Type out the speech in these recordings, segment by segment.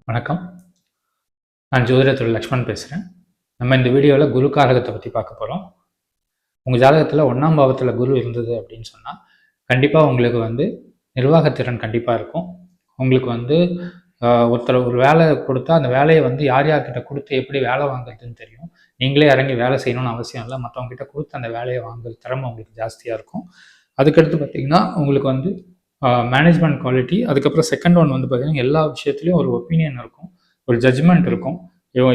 வணக்கம். நான் ஜோதிடர் லக்ஷ்மண் பேசுகிறேன். நம்ம இந்த வீடியோவில் குரு காரகத்தை பற்றி பார்க்க போகிறோம். உங்கள் ஜாதகத்தில் 1ஆம் பாவத்தில் குரு இருந்தது அப்படின்னு சொன்னால் கண்டிப்பாக உங்களுக்கு நிர்வாகத்திறன் கண்டிப்பாக இருக்கும். உங்களுக்கு ஒருத்தர் ஒரு வேலை கொடுத்தா அந்த வேலையை யார் யார்கிட்ட கொடுத்து எப்படி வேலை வாங்குறதுன்னு தெரியும். நீங்களே இறங்கி வேலை செய்யணும்னு அவசியம் இல்லை. மற்றவங்ககிட்ட கொடுத்து அந்த வேலையை வாங்குற திறமை உங்களுக்கு ஜாஸ்தியாக இருக்கும். அதுக்கடுத்து பார்த்திங்கன்னா உங்களுக்கு மேனேஜ்மெண்ட் குவாலிட்டி. அதுக்கப்புறம் செகண்ட் ஒன் பார்த்தீங்கன்னா எல்லா விஷயத்துலையும் ஒரு ஒப்பீனியன் இருக்கும், ஒரு ஜட்ஜ்மெண்ட் இருக்கும்.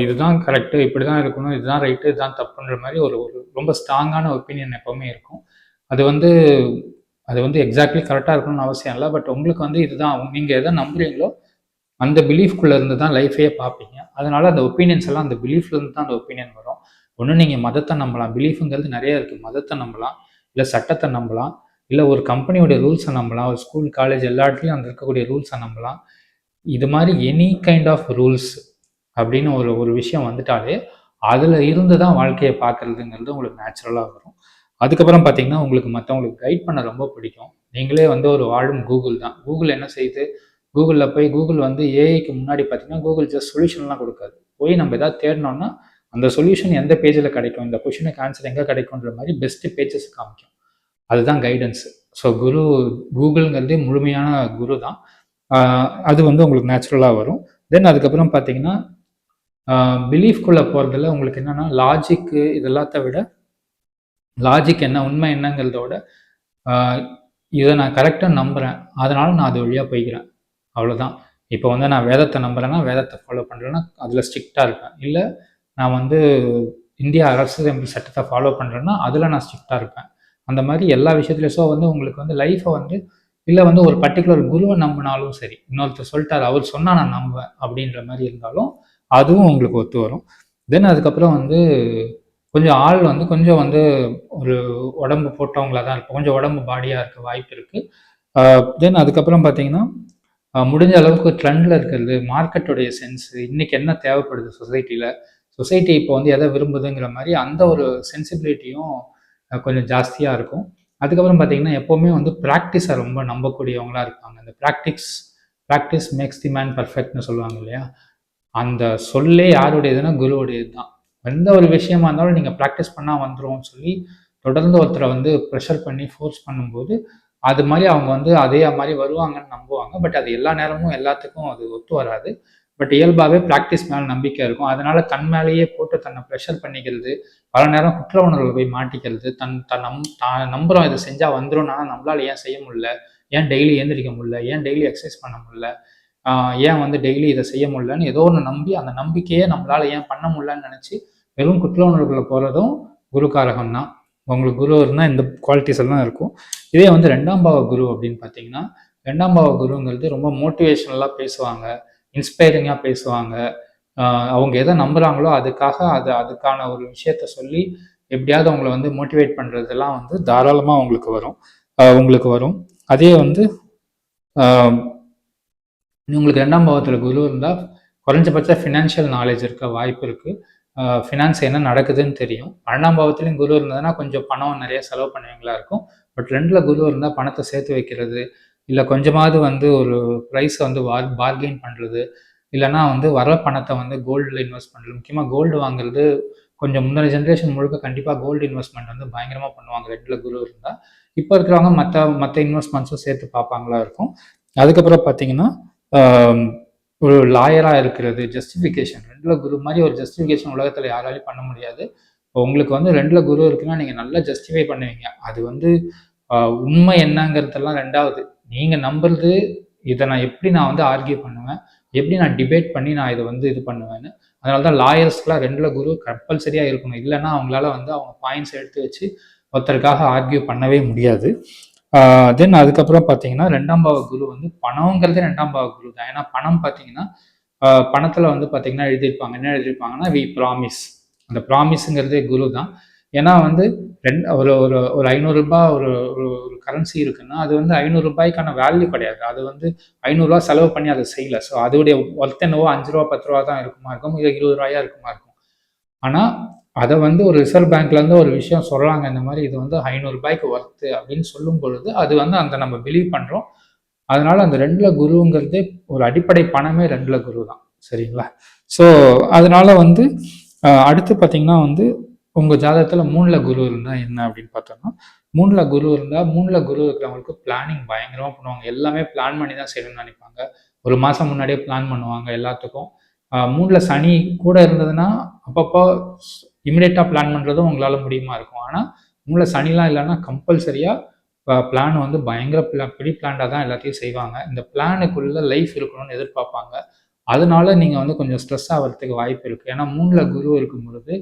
இதுதான் கரெக்டு, இப்படி தான் இருக்கணும், இதுதான் ரைட்டு, இதுதான் தப்புன்ற மாதிரி ஒரு ஒரு ரொம்ப ஸ்ட்ராங்கான ஒப்பீனியன் எப்போவுமே இருக்கும். அது எக்ஸாக்ட்லி கரெக்டாக இருக்கணும்னு அவசியம் இல்லை. பட் உங்களுக்கு இதுதான் நீங்கள் எதை நம்புறீங்களோ அந்த பிலீஃப்குள்ளே இருந்து தான் லைஃபையே பார்ப்பீங்க. அதனால் அந்த ஒப்பீனியன்ஸ் எல்லாம் அந்த பிலீஃப்லேருந்து தான் அந்த ஒப்பீனியன் வரும். ஒன்று நீங்கள் மதத்தை நம்பலாம், பிலீஃபுங்கிறது நிறைய இருக்குது. மதத்தை நம்பலாம், இல்லை சட்டத்தை நம்பலாம், இல்லை ஒரு கம்பெனியோடைய ரூல்ஸை நம்பலாம், ஒரு ஸ்கூல் காலேஜ் எல்லா இடத்துலையும் அந்த இருக்கக்கூடிய ரூல்ஸை நம்பலாம். இது மாதிரி எனி கைண்ட் ஆஃப் ரூல்ஸ் அப்படின்னு ஒரு விஷயம் வந்துட்டாலே அதில் இருந்து தான் வாழ்க்கையை பார்க்குறதுங்கிறது உங்களுக்கு நேச்சுரலாக வரும். அதுக்கப்புறம் பார்த்தீங்கன்னா உங்களுக்கு மற்றவங்களுக்கு கைட் பண்ண ரொம்ப பிடிக்கும். நீங்களே ஒரு வாழும் கூகுள் தான். கூகுள் என்ன செய்யுது, கூகுளில் போய் கூகுள் ஏஐக்கு முன்னாடி பார்த்தீங்கன்னா கூகுள் ஜஸ்ட் சொல்யூஷன்லாம் கொடுக்காது. போய் நம்ம எதாவது தேடினோம்னா அந்த சொல்யூஷன் எந்த பேஜில் கிடைக்கும், இந்த கொஷனுக்கு ஆன்சர் எங்கே கிடைக்கும்ன்ற மாதிரி பெஸ்ட்டு பேஜஸ் காமிக்கும். அதுதான் கைடன்ஸு. ஸோ கூகுள்ங்கிறதே முழுமையான குரு தான். அது உங்களுக்கு நேச்சுரலாக வரும். தென் அதுக்கப்புறம் பார்த்தீங்கன்னா பிலீஃப்குள்ளே போகிறதுல உங்களுக்கு என்னென்னா லாஜிக்கு இதெல்லாத்த விட லாஜிக் என்ன உண்மை என்னங்கிறதோட இதை நான் கரெக்டாக நம்புகிறேன், அதனால் நான் அது வழியாக போய்க்கிறேன், அவ்வளோதான். இப்போ நான் வேதத்தை நம்புகிறேன்னா வேதத்தை ஃபாலோ பண்ணுறேன்னா அதில் ஸ்ட்ரிக்டாக இருப்பேன். இல்லை நான் இந்திய அரசியலமைப்பு சட்டத்தை ஃபாலோ பண்ணுறேன்னா அதில் நான் ஸ்ட்ரிக்டாக இருப்பேன். அந்த மாதிரி எல்லா விஷயத்துலையும். ஸோ உங்களுக்கு லைஃப்பை இல்லை ஒரு பர்டிகுலர் குருவை நம்பினாலும் சரி, இன்னொருத்தர் சொல்லிட்டார் அவர் சொன்னால் நான் நம்புவேன் அப்படின்ற மாதிரி இருந்தாலும் அதுவும் உங்களுக்கு ஒத்து வரும். தென் அதுக்கப்புறம் கொஞ்சம் ஆள் கொஞ்சம் ஒரு உடம்பு போட்டவங்களாக தான் இருக்கும், கொஞ்சம் உடம்பு பாடியாக இருக்க வாய்ப்பு இருக்குது. தென் அதுக்கப்புறம் பார்த்தீங்கன்னா முடிஞ்ச அளவுக்கு ட்ரெண்டில் இருக்கிறது, மார்க்கெட்டுடைய சென்ஸு, இன்றைக்கி என்ன தேவைப்படுது சொசைட்டி இப்போ எதை விரும்புதுங்கிற மாதிரி அந்த ஒரு சென்சிபிலிட்டியும் கொஞ்சம் ஜாஸ்தியாக இருக்கும். அதுக்கப்புறம் பார்த்தீங்கன்னா எப்போவுமே ப்ராக்டிஸை ரொம்ப நம்பக்கூடியவங்களாக இருப்பாங்க. அந்த ப்ராக்டிஸ் மேக்ஸ் தி மேன் பர்ஃபெக்ட்னு சொல்லுவாங்க இல்லையா, அந்த சொல்லே யாருடையதுன்னா குருவுடையது தான். எந்த ஒரு விஷயமா இருந்தாலும் நீங்கள் ப்ராக்டிஸ் பண்ணால் வந்துரும்னு சொல்லி தொடர்ந்து ஒருத்தரை ப்ரெஷர் பண்ணி ஃபோர்ஸ் பண்ணும்போது அது மாதிரி அவங்க அதே மாதிரி வருவாங்கன்னு நம்புவாங்க. பட் அது எல்லா நேரமும் எல்லாத்துக்கும் அது ஒத்து வராது. பட் இயல்பாகவே ப்ராக்டிஸ் மேலே நம்பிக்கை இருக்கும். அதனால தன் மேலேயே போட்டு தன்னை ப்ரெஷர் பண்ணிக்கிறது, பல நேரம் குற்ற உணர்வுகள் போய் மாட்டிக்கிறது, தான் நம்புகிறோம் இதை செஞ்சால் வந்துடும், ஆனால் நம்மளால் ஏன் செய்ய முடியல, ஏன் டெய்லி எழுந்திரிக்க முடியல, ஏன் டெய்லி எக்ஸசைஸ் பண்ண முடியல, ஏன் டெய்லி இதை செய்ய முடியலன்னு ஏதோ ஒன்று நம்பி அந்த நம்பிக்கையே நம்மளால் ஏன் பண்ண முடியலன்னு நினச்சி வெறும் குற்ற உணர்வுகளை போகிறதும் குருக்காரகம் தான். உங்களுக்கு குரு இருந்தால் இந்த குவாலிட்டிஸ் எல்லாம் இருக்கும். இதே 2ஆம் பாவ குரு அப்படின்னு பார்த்தீங்கன்னா 2ஆம் பாவ குருங்கிறது ரொம்ப மோட்டிவேஷனலாக பேசுவாங்க, இன்ஸ்பைரிங்காக பேசுவாங்க. அவங்க எதை நம்புகிறாங்களோ அதுக்கான ஒரு விஷயத்த சொல்லி எப்படியாவது அவங்கள மோட்டிவேட் பண்ணுறதெல்லாம் தாராளமாக உங்களுக்கு வரும். அதே உங்களுக்கு 2ஆம் பாவத்தில் குரு இருந்தால் குறைஞ்சபட்ச ஃபினான்ஷியல் நாலேஜ் இருக்க வாய்ப்பு இருக்குது. ஃபினான்ஸ் என்ன நடக்குதுன்னு தெரியும். 12ஆம் பாவத்துலேயும் குரு இருந்ததுன்னா கொஞ்சம் பணம் நிறைய செலவு பண்ணுவீங்களா இருக்கும். பட் 2ல் குரு இருந்தால் பணத்தை சேர்த்து வைக்கிறது, இல்லை கொஞ்சமாவது ஒரு ப்ரைஸை பார்கெயின் பண்ணுறது, இல்லைனா வர பணத்தை கோல்டில் இன்வெஸ்ட் பண்ணுறது. முக்கியமாக கோல்டு வாங்குறது கொஞ்சம் முந்தின ஜென்ரேஷன் முழுக்க கண்டிப்பாக கோல்டு இன்வெஸ்ட்மெண்ட் பயங்கரமாக பண்ணுவாங்க 2ல் குரு இருந்தால். இப்போ இருக்கிறவங்க மற்ற இன்வெஸ்ட்மெண்ட்ஸும் சேர்த்து பார்ப்பாங்களா இருக்கும். அதுக்கப்புறம் பார்த்தீங்கன்னா ஒரு லாயராக இருக்கிறது, ஜஸ்டிஃபிகேஷன். 2ல் குரு மாதிரி ஒரு ஜஸ்டிஃபிகேஷன் உலகத்தில் யாராலையும் பண்ண முடியாது. இப்போ உங்களுக்கு 2ல் குரு இருக்குன்னா நீங்கள் நல்லா ஜஸ்டிஃபை பண்ணுவீங்க. அது உண்மை என்னங்கிறதெல்லாம் ரெண்டாவது. நீங்கள் நம்புறது இதை நான் எப்படி ஆர்கியூ பண்ணுவேன், எப்படி நான் டிபேட் பண்ணி நான் இதை இது பண்ணுவேன்னு. அதனால தான் லாயர்ஸ்க்குலாம் 2ல் குரு கம்பல்சரியாக இருக்கணும். இல்லைன்னா அவங்களால அவங்க பாயிண்ட்ஸ் எடுத்து வச்சு ஒருத்தருக்காக ஆர்கியூ பண்ணவே முடியாது. தென் அதுக்கப்புறம் பார்த்தீங்கன்னா 2ஆம் பாவ குரு பணங்கிறதே 2ஆம் பாவ குரு தான். ஏன்னா பணம் பார்த்தீங்கன்னா பணத்தில் பார்த்தீங்கன்னா எழுதியிருப்பாங்க, என்ன எழுதியிருப்பாங்கன்னா வி ப்ராமிஸ். அந்த ப்ராமிஸுங்கிறதே குரு தான். ஏன்னா ஒரு ஒரு ஒரு 500 ரூபாய் ஒரு ஒரு கரன்சி இருக்குன்னா அது 500 ரூபாய்க்கான வேல்யூ கிடையாது. அது 500 ரூபா செலவு பண்ணி அதை செய்யலை. ஸோ அதோடைய ஒர்த் என்னவோ 5 ரூபா 10 ரூபா தான் இருக்குமா இருக்கும், இது 20 ரூபாயா இருக்குமா இருக்கும். ஆனால் அதை ஒரு ரிசர்வ் பேங்க்லேருந்து ஒரு விஷயம் சொல்கிறாங்க, இந்த மாதிரி இது 500 ரூபாய்க்கு ஒர்த்து அப்படின்னு சொல்லும் பொழுது அது அந்த நம்ம பிலீவ் பண்ணுறோம். அதனால அந்த 2ல் குருங்கிறதே ஒரு அடிப்படை பணமே 2ல் குரு தான். சரிங்களா? ஸோ அதனால வந்து அடுத்து பார்த்தீங்கன்னா வந்து உங்கள் ஜாதகத்தில் 3ல குரு இருந்தால் என்ன அப்படின்னு பார்த்தோம்னா, 3ல குரு இருந்தால் 3ல குரு இருக்கிறவங்களுக்கு பிளானிங் பயங்கரமாக பண்ணுவாங்க. எல்லாமே பிளான் பண்ணி தான் செய்யணும்னு நினைப்பாங்க. ஒரு மாதம் முன்னாடியே பிளான் பண்ணுவாங்க எல்லாத்துக்கும். 3ல சனி கூட இருந்ததுன்னா அப்பப்போ இமிடியேட்டாக பிளான் பண்ணுறதும் உங்களால் முடியுமா இருக்கும். ஆனால் 3ல சனிலாம் இல்லைன்னா கம்பல்சரியாக பிளான் வந்து பயங்கர ப்ரீ பிளான்டாக தான் எல்லாத்தையும் செய்வாங்க. இந்த பிளானுக்குள்ள லைஃப் இருக்கணும்னு எதிர்பார்ப்பாங்க. அதனால நீங்க வந்து கொஞ்சம் ஸ்ட்ரெஸ் ஆவறதுக்கு வாய்ப்பு இருக்கு. ஏன்னா 3ல குரு இருக்கும் பொழுது,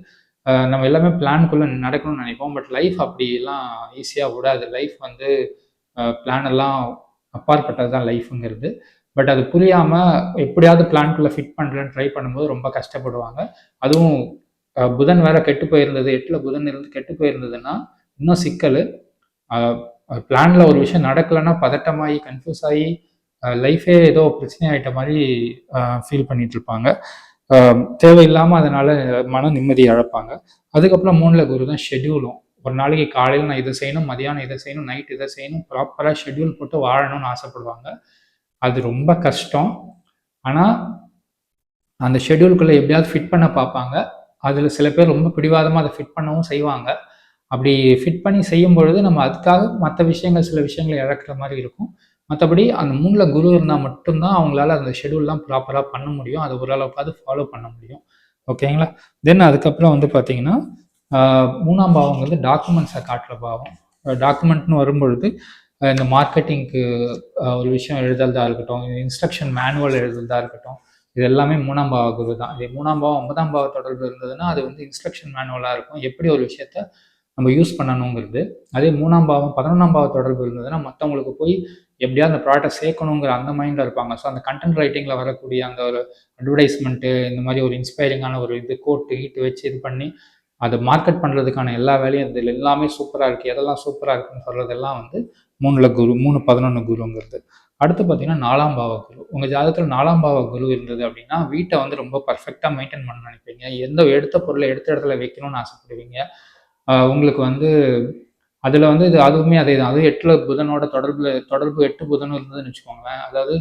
நம்ம எல்லாமே பிளான்க்குள்ள நடக்கணும்னு நினைப்போம். பட் லைஃப் அப்படிலாம் ஈஸியா விடாது. லைஃப் வந்து பிளான் எல்லாம் அப்பாற்பட்டது தான் லைஃப்ங்கிறது. பட் அது புரியாம எப்படியாவது பிளான்க்குள்ள ஃபிட் பண்றேன்னு ட்ரை பண்ணும்போது ரொம்ப கஷ்டப்படுவாங்க. அதுவும் புதன் வேற கெட்டு போயிருந்தது. 8ல புதன் இருந்து கெட்டு போயிருந்ததுன்னா, இன்னும் சிக்கலு. அ பிளான்ல ஒரு விஷயம் நடக்கலன்னா பதட்டமாயி, கன்ஃப்யூஸ் ஆயி, லைஃபே ஏதோ பிரச்சனை ஆயிட்ட மாரி ஃபீல் பண்ணிட்டு இருப்பாங்க. தேவையில்லாம அதனால மன நிம்மதிய இழப்பாங்க. அதுக்கப்புறம் 3ல குரு தான் ஷெட்யூலும். ஒரு நாளைக்கு காலையில நான் இத செய்யணும், மதியானம் இத செய்யணும், நைட் இத செய்யணும், ப்ராப்பரா ஷெட்யூல் போட்டு வாழணும்னு ஆசைப்படுவாங்க. அது ரொம்ப கஷ்டம். ஆனா, அந்த ஷெட்யூல்குள்ள எப்படியாவது ஃபிட் பண்ண பார்ப்பாங்க. அதுல சில பேர் ரொம்ப பிடிவாதமா அத ஃபிட் பண்ணவும் செய்வாங்க. அப்படி ஃபிட் பண்ணி செய்யும்பொழுது நம்ம அதுக்காக மற்ற விஷயங்கள் சில விஷயங்களை இழக்கிற மாதிரி இருக்கும். மற்றபடி அந்த 3ல குரு இருந்தால் மட்டும்தான் அவங்களால அந்த ஷெடியூல்லாம் ப்ராப்பராக பண்ண முடியும். அதை ஓரளவுக்காவது ஃபாலோ பண்ண முடியும். ஓகேங்களா? தென் அதுக்கப்புறம் வந்து பார்த்தீங்கன்னா 3ஆம் பாவங்கிறது டாக்குமெண்ட்ஸை காட்டுற பாவம். டாக்குமெண்ட்னு வரும்பொழுது இந்த மார்க்கெட்டிங்க்கு ஒரு விஷயம் எழுதுறதா இருக்கட்டும், இன்ஸ்ட்ரக்ஷன் மேனுவல் எழுதுறதா இருக்கட்டும், இது எல்லாமே 3ஆம் பாவ குரு தான். இது 3ஆம் பாவம் 9ஆம் பாவ தொடர்பு இருந்ததுன்னா அது வந்து இன்ஸ்ட்ரக்ஷன் மேனுவலாக இருக்கும். எப்படி ஒரு விஷயத்த நம்ம யூஸ் பண்ணணுங்கிறது. அதே 3ஆம் பாவம் 11ஆம் பாவ தொடர்பு இருந்ததுன்னா மற்றவங்களுக்கு போய் எப்படியாவது அந்த ப்ராடக்ட் சேர்க்கணுங்கிற அந்த மைண்டில் இருப்பாங்க. ஸோ அந்த கண்டென்ட் ரைட்டிங்கில் வரக்கூடிய அந்த ஒரு அட்வர்டைஸ்மெண்ட்டு இந்த மாதிரி ஒரு இன்ஸ்பைரிங்கான ஒரு இது கோட்டு கீட்டு வச்சு இது பண்ணி அதை மார்க்கெட் பண்ணுறதுக்கான எல்லா வேலையும் இதில் எல்லாமே சூப்பராக இருக்குது, எதெல்லாம் சூப்பராக இருக்குன்னு சொல்கிறதெல்லாம் வந்து 3ல குரு 3 11 குருங்கிறது. அடுத்து பார்த்தீங்கன்னா 4ஆம் பாவ குரு. உங்கள் ஜாதகத்தில் 4ஆம் பாவ குரு இருந்தது அப்படின்னா வீட்டை வந்து ரொம்ப பர்ஃபெக்டாக மெயின்டைன் பண்ண நினைப்பீங்க. எந்த எடுத்த பொருளை எடுத்த இடத்துல வைக்கணும்னு ஆசைப்படுவீங்க. உங்களுக்கு வந்து அதில் வந்து இது அதுவுமே அதே தான். அதுவும் 8ல புதனோட தொடர்பு 8 புதனும் இருந்ததுன்னு வச்சுக்கோங்களேன். அதாவது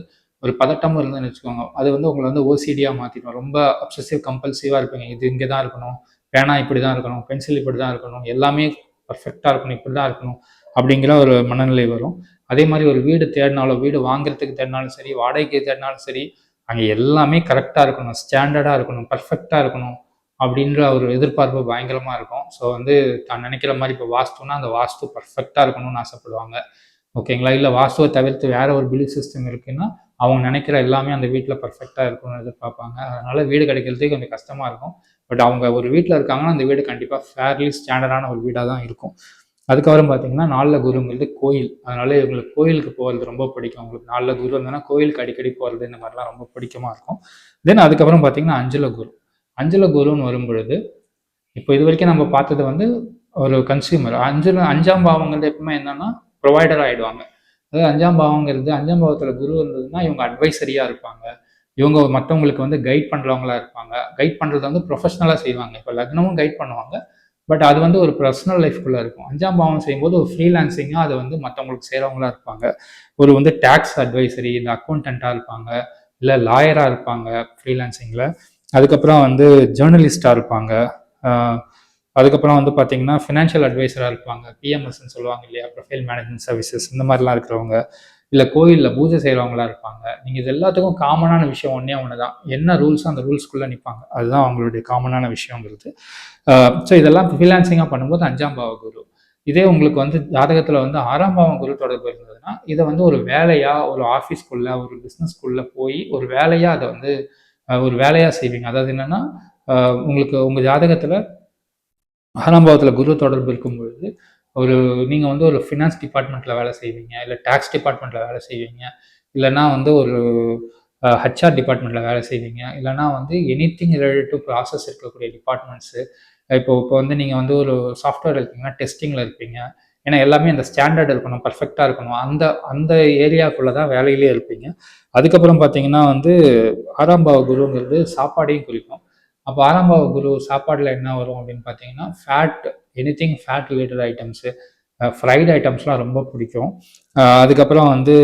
ஒரு பதட்டமும் இருந்ததுன்னு வச்சுக்கோங்க. அது வந்து உங்களை வந்து ஓசிடியா மாத்திடும். ரொம்ப அப்சசிவ் கம்பல்சிவா இருப்பீங்க. இது இங்கே தான் இருக்கணும். பேனா இப்படி தான் இருக்கணும். பென்சில் இப்படி தான் இருக்கணும். எல்லாமே பர்ஃபெக்ட்டா இருக்கணும். இப்படி தான் இருக்கணும். அப்படிங்கிற ஒரு மனநிலை வரும். அதே மாதிரி ஒரு வீடு தேடினாலும், வீடு வாங்குறதுக்கு தேடினாலும் சரி, வாடகைக்கு தேடினாலும் சரி, அங்கே எல்லாமே கரெக்டா இருக்கணும். ஸ்டாண்டர்டா இருக்கணும். பர்ஃபெக்ட்டா இருக்கணும். அப்படின்ற ஒரு எதிர்பார்ப்பு பயங்கரமா இருக்கும். ஸோ வந்து தான் நினைக்கிற மாதிரி இப்போ வாஸ்துனா அந்த வாஸ்து பர்ஃபெக்ட்டா இருக்கணும்னு ஆசைப்படுவாங்க. ஓகேங்களா? இல்ல வாஸ்துவ தவிர்த்து வேற ஒரு பிலீஃப் சிஸ்டம் இருக்குன்னா, அவங்க நினைக்கிற எல்லாமே அந்த வீட்ல பர்ஃபெக்ட்டா இருக்கணும்னு எதிர்பார்ப்பாங்க. அதனால வீடு கிடைக்கிறதே கொஞ்சம் கஷ்டமா இருக்கும். பட் அவங்க ஒரு வீட்ல இருக்காங்கன்னா, அந்த வீடு கண்டிப்பா ஃபேர்லி ஸ்டாண்டர்டான ஒரு வீடா தான் இருக்கும். அதுக்கப்புறம் பார்த்தீங்கன்னா, 4ல குருங்கிறது கோயில். அதனால இவங்களுக்கு கோயிலுக்கு போறது ரொம்ப பிடிக்கும். உங்களுக்கு 4ல குரு இருந்ததுன்னா, கோயிலுக்கு அடிக்கடி போறது இந்த மாதிரிலாம் ரொம்ப பிடிக்குமா இருக்கும். தென் அதுக்கப்புறம் பார்த்தீங்கன்னா, 5ல குரு. 5ல குருன்னு வரும்பொழுது, இப்போ இதுவரைக்கும் நம்ம பார்த்தது வந்து ஒரு கன்சியூமர். 5ஆம் பாவங்கிறது எப்பவுமே என்னன்னா, புரொவைடர் ஆயிடுவாங்க. அதாவது 5ஆம் பாவங்கிறது 5ஆம் பாவத்துல குரு இருந்ததுன்னா, இவங்க அட்வைசரியா இருப்பாங்க. இவங்க மத்தவங்களுக்கு வந்து கைட் பண்றவங்களா இருப்பாங்க. கைட் பண்றது வந்து ப்ரொஃபஷனலா செய்வாங்க. இப்போ லக்னமும் கைட் பண்ணுவாங்க. பட் அது வந்து ஒரு பர்சனல் லைஃப்குள்ள இருக்கும். 5ஆம் பாவம் செய்யும்போது ஒரு ஃப்ரீலான்சிங்கா அது வந்து மத்தவங்களுக்கு செய்றவங்களா இருப்பாங்க. ஒரு வந்து டாக்ஸ் அட்வைசரி, இந்த அக்கவுண்டன்ட்டா இருப்பாங்க. இல்ல லாயரா இருப்பாங்க ஃப்ரீலான்சிங்ல. அதுக்கப்புறம் வந்து ஜேர்னலிஸ்டா இருப்பாங்க. அ அதுக்கப்புறம் வந்து பார்த்தீங்கன்னா, ஃபினான்ஷியல் அட்வைசரா இருப்பாங்க. பிஎம்எஸ்ன்னு சொல்லுவாங்க இல்லையா? ப்ரொஃபைல் மேனேஜ்மென்ட் சர்வீசஸ் இந்த மாரிலாம் இருக்கிறவங்க. இல்ல கோயில்ல பூஜை செய்றவங்களா இருப்பாங்க. நீங்க இது எல்லாத்துக்கும் காமனான விஷயம் ஒண்ணே ஒண்ணு தான். என்ன ரூல்ஸோ அந்த ரூல்ஸ்க்குள்ள நிப்பாங்க. அதுதான் அவங்களுடைய காமனான விஷயங்கிறது. ஸோ இதெல்லாம் ஃப்ரீலான்சிங்கா பண்ணும்போது 5ஆம் பாவ குரு. இதே உங்களுக்கு வந்து ஜாதகத்துல வந்து 6ஆம் பாவம் குரு தொடர்பு இருந்ததுன்னா, இத வந்து ஒரு வேலையா, ஒரு ஆஃபீஸ்க்குள்ள, ஒரு பிசினஸ்க்குள்ள போய் ஒரு வேலையா அத வந்து ஒரு வேலையா செய்வீங்க. அதாவது என்னன்னா, அ உங்களுக்கு உங்க ஜாதகத்துல 6ஆம் பாவத்துல குரு தொடர்பு இருக்கும் பொழுது, ஒரு நீங்க வந்து ஒரு ஃபினான்ஸ் டிபார்ட்மெண்ட்ல வேலை செய்வீங்க. இல்ல டாக்ஸ் டிபார்ட்மெண்ட்ல வேலை செய்வீங்க. இல்லன்னா வந்து ஒரு ஹெச்ஆர் டிபார்ட்மெண்ட்ல வேலை செய்வீங்க. இல்லன்னா வந்து எனிதிங் ரிலேட்டட் டூ ப்ராசஸ் இருக்கக்கூடிய டிபார்ட்மெண்ட்ஸு. இப்போ இப்போ வந்து நீங்க வந்து ஒரு சாஃப்ட்வேர் இருக்கீங்கன்னா, டெஸ்டிங்ல இருப்பீங்க. ஏன்னா எல்லாமே அந்த ஸ்டாண்டர்ட் இருக்கணும், பெர்ஃபெக்ட்டா இருக்கணும். அந்த அந்த ஏரியாக்குள்ள தான் வேலையிலேயே இருப்பீங்க. அதுக்கப்புறம் பார்த்தீங்கன்னா வந்து 6ஆம் பாவ குருங்கிறது சாப்பாடையும் குறிக்கும். அப்போ 6ஆம் பாவ குரு சாப்பாடுல என்ன வரும் அப்படின்னு பார்த்தீங்கன்னா, anything fat related items, fried ஐட்டம்ஸ்லாம் ரொம்ப பிடிக்கும். அதுக்கப்புறம் வந்து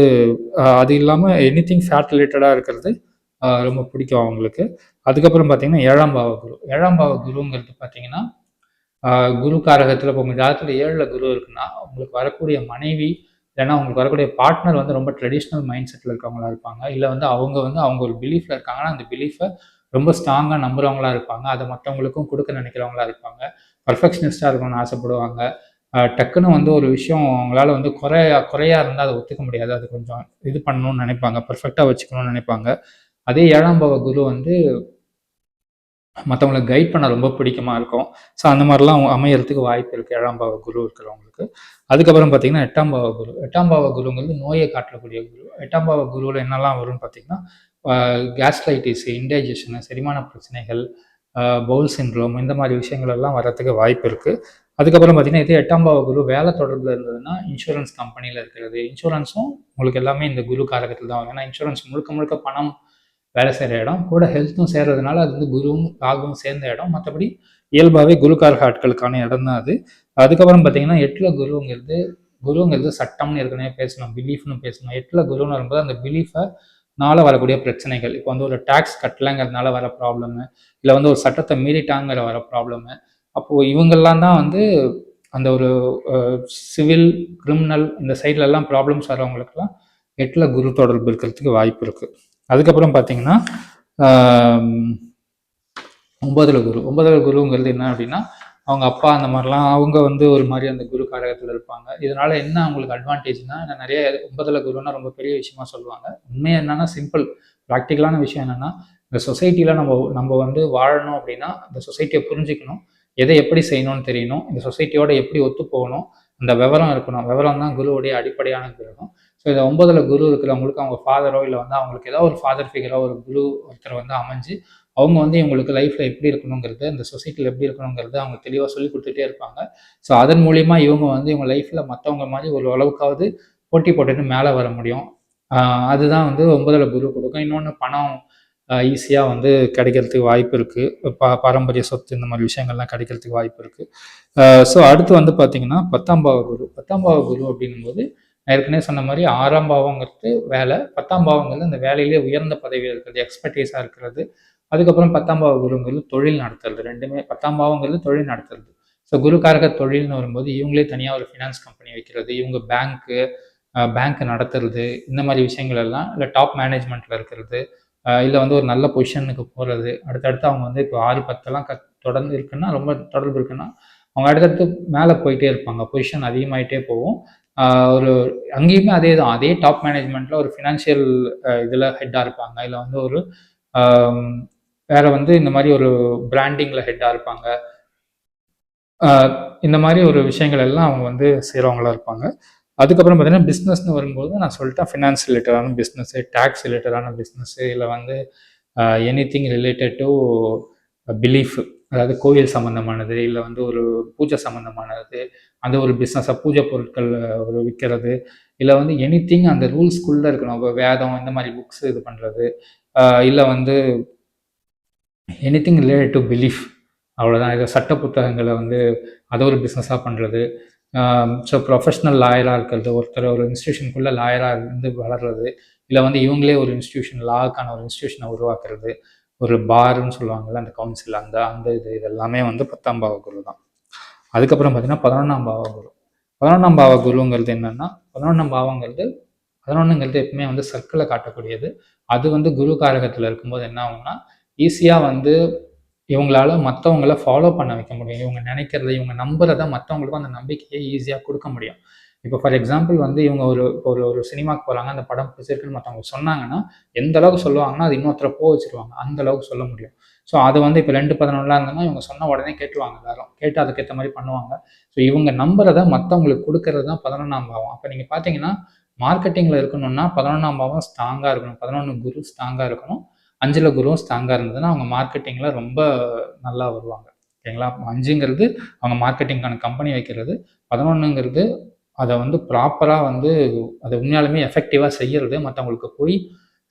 அது இல்லாம எனிதிங் ஃபேட் ரிலேட்டடா இருக்கிறது, ரொம்ப பிடிக்கும் அவங்களுக்கு. அதுக்கப்புறம் பார்த்தீங்கன்னா 7ஆம் பாவ குரு. 7ஆம் பாவ குருங்கிறது பார்த்தீங்கன்னா, குரு காரகத்துல இப்போ உங்க ஜாதகத்துல 7ல குரு இருக்குன்னா, உங்களுக்கு வரக்கூடிய மனைவி, இல்லைன்னா உங்களுக்கு வரக்கூடிய பார்ட்னர் வந்து ரொம்ப ட்ரெடிஷ்னல் மைண்ட் செட்ல இருக்கவங்களா இருப்பாங்க. இல்ல வந்து அவங்க ஒரு பிலீஃப்ல இருக்காங்கன்னா, அந்த பிலீஃப ரொம்ப ஸ்ட்ராங்கா நம்புறவங்களா இருப்பாங்க. அத மத்தவங்களுக்கும் குடுக்க நினைக்கிறவங்களா இருப்பாங்க. பெர்ஃபெக்ஷனிஸ்ட்டா இருக்கணும்னு ஆசைப்படுவாங்க. டக்குன்னு வந்து ஒரு விஷயம் அவங்களால வந்து குறையா இருந்தா அத ஒத்துக்க முடியாது. அது கொஞ்சம் இது பண்ணணும்னு நினைப்பாங்க. பெர்ஃபெக்ட்டா வச்சுக்கணும்னு நினைப்பாங்க. அதே 7ஆம் பாவ குரு வந்து மத்தவங்கள கைட் பண்ண ரொம்ப பிடிக்குமா இருக்கும். ஸோ அந்த மாரிலாம் அமையறதுக்கு வாய்ப்பு இருக்கு 7ஆம் பாவ குரு இருக்கிறவங்களுக்கு. அதுக்கப்புறம் பார்த்தீங்கன்னா 8ஆம் பாவ குரு. 8ஆம் பாவ குருங்கிறது நோய காட்டக்கூடிய குரு. 8ஆம் பாவ குருவுல என்னலாம் வரும்னு பார்த்தீங்கன்னா, அ கேஸ்ட்ரைட்டிஸ், இன்டைஜஷன், செரிமான பிரச்சனைகள், பவுல் சிண்ட்ரோம் இந்த மாரி விஷயங்கள் எல்லாம் வரதுக்கு வாய்ப்பு இருக்கு. அதுக்கப்புறம் பார்த்தீங்கன்னா, இதே 8ஆம் பாவ குரு வேலை தொடர்புல இருந்ததுன்னா, இன்சூரன்ஸ் கம்பெனில இருக்கிறது. இன்சூரன்ஸும் உங்களுக்கு எல்லாமே இந்த குரு காரகத்துல தான் வரும். ஏன்னா இன்சூரன்ஸ் முழுக்க முழுக்க பணம் வேலை செய்கிற இடம் கூட ஹெல்த்தும் சேர்றதுனால அது வந்து குருவும் ராகுவும் சேர்ந்த இடம். மற்றபடி இயல்பாகவே குருக்காரக ஆட்களுக்கான இடம் தான் அது. அதுக்கப்புறம் பார்த்தீங்கன்னா 8ல குருங்கிறது சட்டம்னு ஏற்கனவே பேசணும், பிலீஃப்னு பேசணும். 8ல குருன்னு வரும்போது அந்த பிலீஃபனால வரக்கூடிய பிரச்சனைகள், இப்போ வந்து ஒரு டாக்ஸ் கட்டலைங்கிறதுனால வர ப்ராப்ளமு, இல்லை வந்து ஒரு சட்டத்தை மீறிட்டாங்கிற வர ப்ராப்ளமு, அப்போது இவங்கெல்லாம் தான் வந்து அந்த ஒரு சிவில், கிரிமினல் இந்த சைட்லலாம் ப்ராப்ளம்ஸ் வரவங்களுக்குலாம் 8ல குரு தொடர்பு இருக்கிறதுக்கு வாய்ப்பு இருக்குது. அதுக்கப்புறம் பார்த்தீங்கன்னா 9ல குரு. 9ல குருங்கிறது என்ன அப்படின்னா, அவங்க அப்பா அந்த மாதிரிலாம் அவங்க வந்து ஒரு மாதிரி அந்த குரு காரகத்தில் இருப்பாங்க. இதனால என்ன அவங்களுக்கு அட்வான்டேஜ்னா, நிறைய 9ல குருன்னா ரொம்ப பெரிய விஷயமா சொல்லுவாங்க. உண்மை என்னன்னா சிம்பிள் ப்ராக்டிக்கலான விஷயம் என்னன்னா, இந்த சொசைட்டியில் நம்ம வந்து வாழணும் அப்படின்னா அந்த சொசைட்டியை புரிஞ்சுக்கணும், எதை எப்படி செய்யணும்னு தெரியணும், இந்த சொசைட்டியோட எப்படி ஒத்து போகணும், அந்த விவரம் இருக்கணும். விவரம் தான் குருவுடைய அடிப்படையான கிரகம். ஸோ இந்த 9ல குரு இருக்கிறவங்களுக்கு அவங்க ஃபாதரோ இல்லை வந்து அவங்களுக்கு ஏதோ ஒரு ஃபாதர் ஃபிகரோ ஒரு குரு ஒருத்தர் வந்து அமைஞ்சு அவங்க வந்து இவங்களுக்கு லைஃப்பில் எப்படி இருக்கணுங்கிறது, இந்த சொசைட்டியில் எப்படி இருக்கணுங்கிறது அவங்க தெளிவாக சொல்லி கொடுத்துட்டே இருப்பாங்க. ஸோ அதன் மூலிமா இவங்க வந்து இவங்க லைஃப்பில் மற்றவங்க மாதிரி ஒரு அளவுக்காவது போட்டி போட்டுட்டு மேலே வர முடியும். அதுதான் வந்து 9ல குரு கொடுக்கும். இன்னொன்று பணம் ஈஸியாக வந்து கிடைக்கிறதுக்கு வாய்ப்பு இருக்குது. பாரம்பரிய சொத்து இந்த மாதிரி விஷயங்கள்லாம் கிடைக்கிறதுக்கு வாய்ப்பு இருக்குது. ஸோ அடுத்து வந்து பார்த்தீங்கன்னா 10ஆம் பாவ குரு. 10ஆம் பாவ குரு அப்படிங்கும்போது நான் ஏற்கனவே சொன்ன மாதிரி 6ஆம் பாவங்கிறது வேலை, 10ஆம் பாவங்கிறது அந்த வேலையிலே உயர்ந்த பதவியில் இருக்கிறது, எக்ஸ்பர்டைஸாக இருக்கிறது. அதுக்கப்புறம் 10ஆம் பாவ குருங்கிறது தொழில் நடத்துறது. ரெண்டுமே 10ஆம் பாவங்கிறது தொழில் நடத்துறது. ஸோ குருக்காரக தொழில்னு வரும்போது இவங்களே தனியாக ஒரு ஃபினான்ஸ் கம்பெனி வைக்கிறது, இவங்க பேங்க் நடத்துறது, இந்த மாதிரி விஷயங்கள் எல்லாம் இல்லை டாப் மேனேஜ்மெண்ட்டில் இருக்கிறது, இல்லை வந்து ஒரு நல்ல பொசிஷனுக்கு போகிறது. அடுத்தடுத்து அவங்க வந்து இப்போ 6, 10 தொடர்ந்து இருக்குன்னா ரொம்ப தொடர்பு இருக்குன்னா அவங்க அடுத்தடுத்து மேலே போயிட்டே இருப்பாங்க. பொசிஷன் அதிகமாயிட்டே போகும். ஒரு அங்கேயுமே அதே தான். அதே டாப் மேனேஜ்மெண்ட்டில் ஒரு ஃபினான்ஷியல் இதில் ஹெட்டாக இருப்பாங்க. இல்லை வந்து ஒரு வேற வந்து இந்த மாதிரி ஒரு பிராண்டிங்கில் ஹெட்டாக இருப்பாங்க. இந்த மாதிரி ஒரு விஷயங்கள் எல்லாம் அவங்க வந்து செய்கிறவங்களா இருப்பாங்க. அதுக்கப்புறம் பார்த்தீங்கன்னா பிஸ்னஸ்னு வரும்போது நான் சொல்லிட்டேன் ஃபினான்ஸ் ரிலேட்டடான பிஸ்னஸ்ஸு, டேக்ஸ் ரிலேட்டடான பிஸ்னஸ்ஸு, இல்லை வந்து எனிதிங் ரிலேட்டட் டு பிலீஃப், அதாவது கோயில் சம்மந்தமானது, இல்லை வந்து ஒரு பூஜை சம்மந்தமானது, அந்த ஒரு பிஸ்னஸாக பூஜை பொருட்கள் ஒரு விற்கிறது, இல்லை வந்து எனிதிங் அந்த ரூல்ஸ்குள்ளே இருக்கணும். வேதம் இந்த மாதிரி புக்ஸ் இது பண்ணுறது, இல்லை வந்து எனிதிங் ரிலேட்டட் டு பிலீஃப் அவ்வளோதான். இதை சட்ட புத்தகங்களை வந்து அதை ஒரு பிஸ்னஸாக பண்ணுறது. ஸோ ப்ரொஃபஷ்னல் லாயராக இருக்கிறது, ஒருத்தர் ஒரு இன்ஸ்டியூஷனுக்குள்ளே லாயராக இருந்து வளர்றது, இல்லை வந்து இவங்களே ஒரு இன்ஸ்டியூஷன் லாக்கான ஒரு இன்ஸ்டியூஷனை உருவாக்குறது, ஒரு பார்ன்னு சொல்லுவாங்கள்ல அந்த கவுன்சில், அந்த அந்த இது எல்லாமே வந்து 10ஆம் பாவ குரு தான். அதுக்கப்புறம் பார்த்தீங்கன்னா 11ஆம் பாவ குரு. 11ஆம் பாவ குருங்கிறது என்னென்னா, 11ஆம் பாவங்கிறது 11ங்கிறது எப்பவுமே வந்து சர்க்கிளை காட்டக்கூடியது. அது வந்து குரு காரகத்தில் இருக்கும்போது என்ன ஆகும்னா, ஈஸியாக வந்து இவங்களால மற்றவங்கள ஃபாலோ பண்ண வைக்க முடியும். இவங்க நினைக்கிறத, இவங்க நம்புறத மற்றவங்களுக்கும் அந்த நம்பிக்கையை ஈஸியாக கொடுக்க முடியும். இப்போ ஃபார் எக்ஸாம்பிள் வந்து இவங்க ஒரு ஒரு ஒரு சினிமாக்கு போகிறாங்க, அந்த படம் பிடிச்சிருக்குன்னு மற்றவங்க சொன்னாங்கன்னா, எந்த அளவுக்கு சொல்லுவாங்கன்னா, அது இன்னொருத்தரை போக வச்சுருவாங்க. அந்த அளவுக்கு சொல்ல முடியும். ஸோ அது வந்து இப்போ 2-11 இருந்ததுன்னா, இவங்க சொன்ன உடனே கேட்டுருவாங்க எல்லாரும். கேட்டு அதுக்கேற்ற மாதிரி பண்ணுவாங்க. ஸோ இவங்க நம்புறத மற்றவங்களுக்கு கொடுக்கறது தான் 11ஆம் பாவம். அப்போ நீங்கள் பார்த்தீங்கன்னா, மார்க்கெட்டிங்கில் இருக்கணும்னா 11ஆம் பாவம் ஸ்ட்ராங்காக இருக்கணும். 11 குரு ஸ்ட்ராங்காக இருக்கணும். 5ல குருவும் ஸ்ட்ராங்காக இருந்ததுன்னா அவங்க மார்க்கெட்டிங்கில் ரொம்ப நல்லா வருவாங்க. ஓகேங்களா? 5ங்கிறது அவங்க மார்க்கெட்டிங்கான கம்பெனி வைக்கிறது. 11ங்கிறது அதை வந்து ப்ராப்பராக வந்து அதை உண்மையாலுமே எஃபெக்டிவாக செய்கிறது, மற்றவங்களுக்கு போய்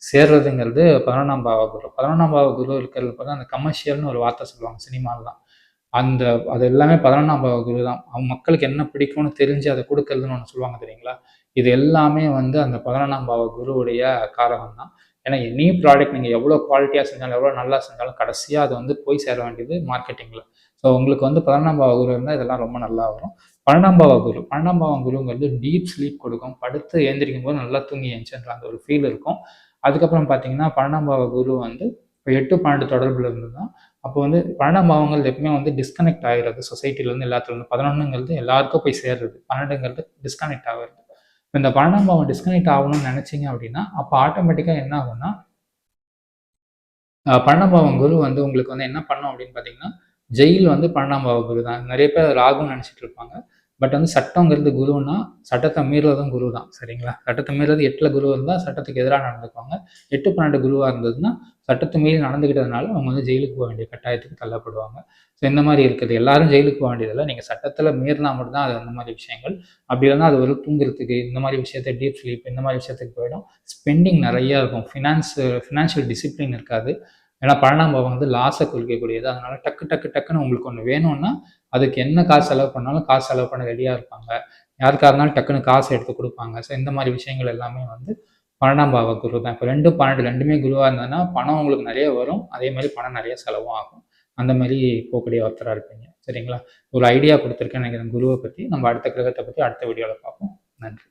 சேர்றதுங்கிறது 11ஆம் பாவ குரு. 11ஆம் பாவ குரு இருக்கிறது பார்த்தா அந்த கமர்ஷியல்னு ஒரு வார்த்தை சொல்லுவாங்க சினிமாலலாம். அந்த அது எல்லாமே 11ஆம் பாவ குரு தான். அவங்க மக்களுக்கு என்ன பிடிக்கும்னு தெரிஞ்சு அதை கொடுக்கறதுன்னு ஒன்று சொல்லுவாங்க தெரியுங்களா? இது எல்லாமே வந்து அந்த 11ஆம் பாவ குருவுடைய காரகம் தான். ஏன்னா எனி ப்ராடக்ட் நீங்கள் எவ்வளோ குவாலிட்டியாக செஞ்சாலும் எவ்வளோ நல்லா செஞ்சாலும் கடைசியாக அது வந்து போய் சேர வேண்டியது மார்க்கெட்டிங்கில். ஸோ உங்களுக்கு வந்து 11ஆம் பாவ குரு இருந்தால் இதெல்லாம் ரொம்ப நல்லா வரும். 12ஆம் பாவம் குருங்கிறது டீப் ஸ்லீப் கொடுக்கும். படுத்து எழுந்திரிக்கும் போது நல்லா தூங்கி எழுந்துச்சுன்ற அந்த ஒரு ஃபீல் இருக்கும். அதுக்கப்புறம் பார்த்தீங்கன்னா 12ஆம் பாவ குரு வந்து இப்போ 8, 12 தொடர்பில் இருந்ததுன்னா அப்போ வந்து 12ஆம் பாவங்கள் எப்பவுமே வந்து டிஸ்கனெக்ட் ஆகிறது சொசைட்டிலேருந்து எல்லாத்துலேருந்து. 11ங்கிறது எல்லாருக்கும் போய் சேர்றது, 12ங்கிறது டிஸ்கனெக்ட் ஆகிறது. இப்போ இந்த 12ஆம் பாவம் டிஸ்கனெக்ட் ஆகணும்னு நினைச்சீங்க அப்படின்னா அப்போ ஆட்டோமேட்டிக்காக என்ன ஆகும்னா 12ஆம் பாவம் குரு வந்து உங்களுக்கு வந்து என்ன பண்ணும் அப்படின்னு பார்த்தீங்கன்னா ஜெயில் வந்து 12ஆம் பாவ குரு தான். நிறைய பேர் ராகுன்னு நினச்சிட்டு இருப்பாங்க. பட் வந்து சட்டங்கிறது குருன்னா சட்டத்தை மீறுறதும் குரு தான். சரிங்களா? சட்டத்தை மீறது 8ல் குரு இருந்தால் சட்டத்துக்கு எதிராக நடந்துக்குவாங்க. 8, 12 குருவாக இருந்ததுன்னா சட்டத்தை மீறி நடந்துக்கிட்டதுனால அவங்க வந்து ஜெயிலுக்கு போக வேண்டிய கட்டாயத்துக்கு தள்ளப்படுவாங்க. ஸோ இந்த மாதிரி இருக்குது. எல்லாரும் ஜெயிலுக்கு போக வேண்டியதில்லை. நீங்கள் சட்டத்தில் மீறினா மட்டும்தான் அது அந்த மாதிரி விஷயங்கள். அப்படி இல்லைன்னா அது ஒரு தூங்குறதுக்கு இந்த மாதிரி விஷயத்த டீப் ஸ்லீப் இந்த மாதிரி விஷயத்துக்கு போயிடும். ஸ்பெண்டிங் நிறையா இருக்கும். ஃபினான்ஷியல் டிசிப்ளின் இருக்காது. ஏன்னா 12ஆம் பாவம் வந்து லாஸை குறிக்கக்கூடியது. அதனால டக்குன்னு உங்களுக்கு ஒன்று வேணும்னா அதுக்கு என்ன காசு செலவு பண்ணாலும் காசு செலவு பண்ண ரெடியாக இருப்பாங்க. யாருக்கா இருந்தாலும் டக்குன்னு காசு எடுத்து கொடுப்பாங்க. ஸோ இந்த மாதிரி விஷயங்கள் எல்லாமே வந்து 12ஆம் பாவ குரு தான். இப்போ 2, 12 2மே குருவாக இருந்ததுன்னா பணம் உங்களுக்கு நிறைய வரும். அதே மாதிரி பணம் நிறைய செலவும் ஆகும். அந்த மாதிரி போகக்கூடிய ஒருத்தராக இருப்பீங்க. சரிங்களா? ஒரு ஐடியா கொடுத்துருக்கேன்னு நினைக்கிறேன் குருவை பற்றி. நம்ம அடுத்த கிரகத்தை பற்றி அடுத்த வீடியோவில் பார்ப்போம். நன்றி.